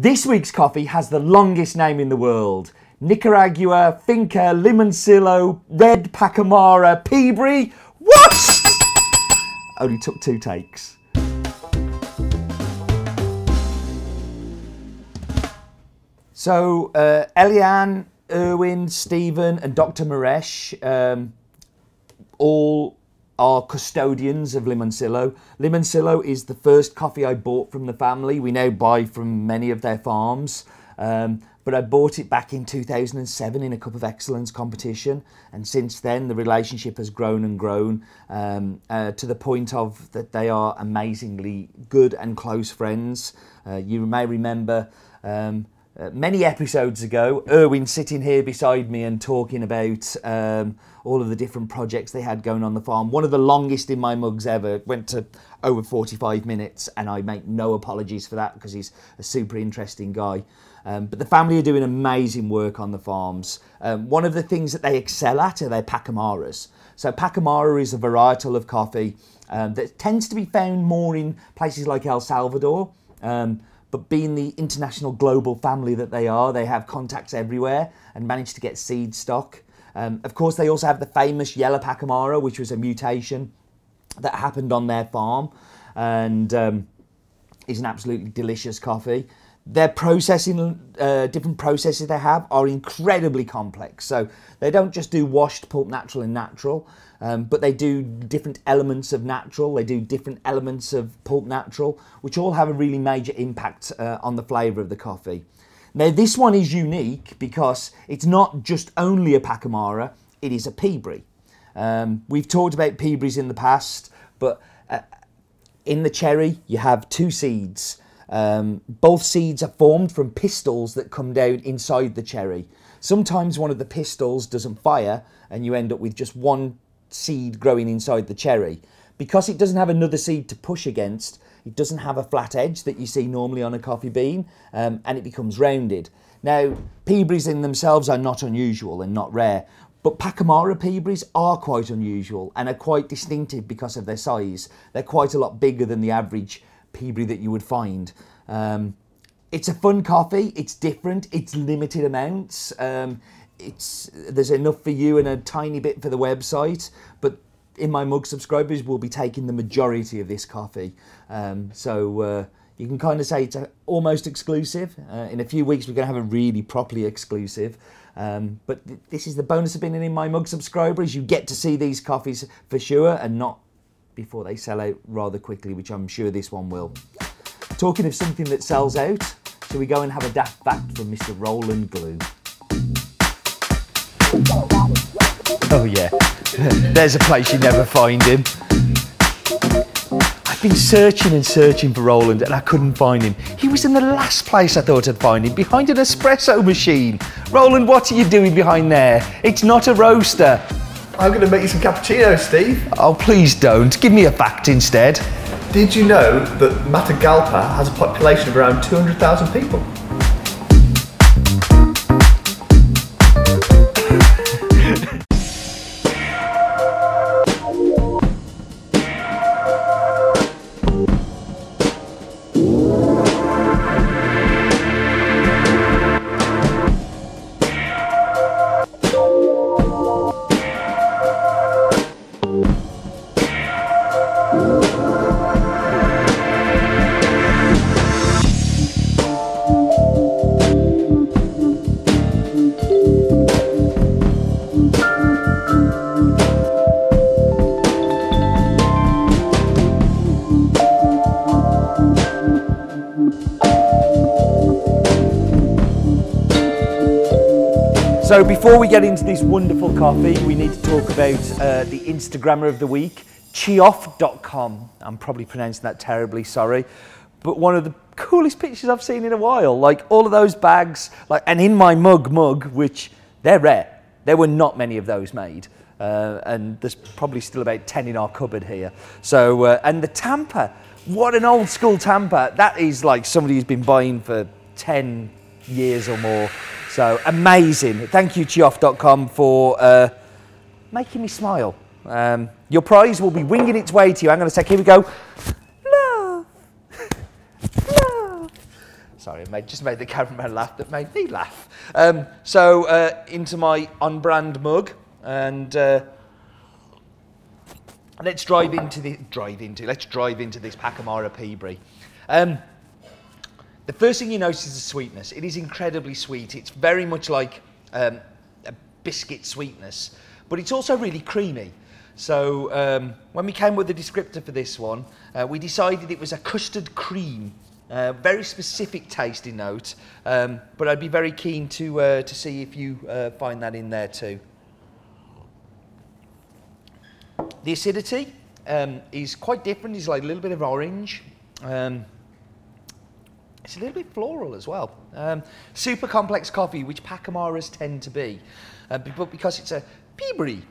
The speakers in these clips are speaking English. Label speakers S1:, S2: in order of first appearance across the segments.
S1: This week's coffee has the longest name in the world. Nicaragua, Finca Limoncillo, Red Pacamara Peaberry. What? Only took 2 takes. So, Eliane, Erwin, Stephen and Dr. Maresh all are custodians of Limoncillo. Limoncillo is the first coffee I bought from the family. We now buy from many of their farms, but I bought it back in 2007 in a Cup of Excellence competition, and since then the relationship has grown and grown to the point of that they are amazingly good and close friends. You may remember many episodes ago, Erwin sitting here beside me and talking about all of the different projects they had going on the farm. One of the longest in my mugs ever. It went to over 45 minutes, and I make no apologies for that because he's a super interesting guy. But the family are doing amazing work on the farms. One of the things that they excel at are their Pacamaras. So Pacamara is a varietal of coffee that tends to be found more in places like El Salvador. But being the international global family that they are, they have contacts everywhere and manage to get seed stock. Of course, they also have the famous yellow Pacamara, which was a mutation that happened on their farm and is an absolutely delicious coffee. Their processing, different processes they have are incredibly complex. So they don't just do washed, pulp, natural and natural, but they do different elements of natural. They do different elements of pulp natural, which all have a really major impact on the flavour of the coffee. Now this one is unique because it's not just only a Pacamara, it is a Peaberry. We've talked about Peaberries in the past, but in the cherry you have 2 seeds. Both seeds are formed from pistils that come down inside the cherry. Sometimes one of the pistils doesn't fire and you end up with just one seed growing inside the cherry. Because it doesn't have another seed to push against, it doesn't have a flat edge that you see normally on a coffee bean, and it becomes rounded. Now, Peaberries in themselves are not unusual and not rare, but Pacamara Peaberries are quite unusual and are quite distinctive because of their size. They're quite a lot bigger than the average Peaberry that you would find. It's a fun coffee, it's different, it's limited amounts, there's enough for you and a tiny bit for the website, but in my mug subscribers will be taking the majority of this coffee. So you can kind of say it's almost exclusive. In a few weeks we're going to have a really properly exclusive. But this is the bonus of being in my mug subscribers. You get to see these coffees for sure and not before they sell out rather quickly, which I'm sure this one will. Talking of something that sells out, so we go and have a daft fact from Mr. Roland Glue. Oh yeah, there's a place you never find him. I've been searching and searching for Roland and I couldn't find him. He was in the last place I thought I'd find him, behind an espresso machine. Roland, what are you doing behind there? It's not a roaster.
S2: I'm going to make you some cappuccinos, Steve.
S1: Oh, please don't. Give me a fact instead.
S2: Did you know that Matagalpa has a population of around 200,000 people?
S1: So before we get into this wonderful coffee, we need to talk about the Instagrammer of the week, chioff.com. I'm probably pronouncing that terribly, sorry. But one of the coolest pictures I've seen in a while. Like all of those bags, and in my mug, which they're rare. There were not many of those made. And there's probably still about 10 in our cupboard here. So, and the tamper, what an old school tamper. That is like somebody who's been buying for 10 years or more. So amazing. Thank you, chioff.com, for making me smile. Your prize will be winging its way to you. Hang on a sec, here we go. Love. Love. Sorry, I just made the cameraman laugh. That made me laugh. Into my on-brand mug, and let's drive into this Pacamara Peaberry. The first thing you notice is the sweetness. It is incredibly sweet. It's very much like a biscuit sweetness, but it's also really creamy. So when we came with the descriptor for this one, we decided it was a custard cream. Very specific tasting note, but I'd be very keen to see if you find that in there too. The acidity is quite different. It's like a little bit of orange. It's a little bit floral as well. Super complex coffee, which Pacamaras tend to be, but because it's a Peaberry,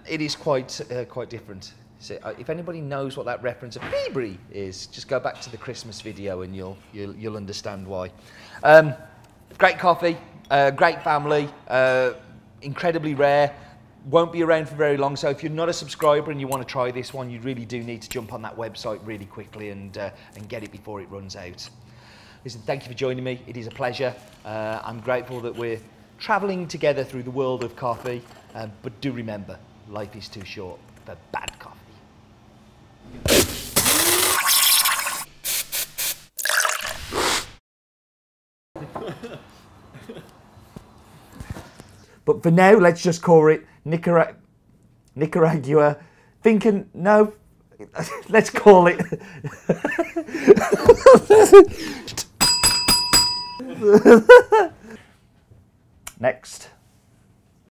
S1: it is quite different. So if anybody knows what that reference of Peaberry is, just go back to the Christmas video and you'll understand why. Great coffee, great family, incredibly rare. Won't be around for very long, so if you're not a subscriber and you want to try this one, you really do need to jump on that website really quickly and get it before it runs out. Listen, thank you for joining me. It is a pleasure. I'm grateful that we're travelling together through the world of coffee, but do remember, life is too short for bad coffee. But for now, let's just call it Nicaragua. No, let's call it. Next.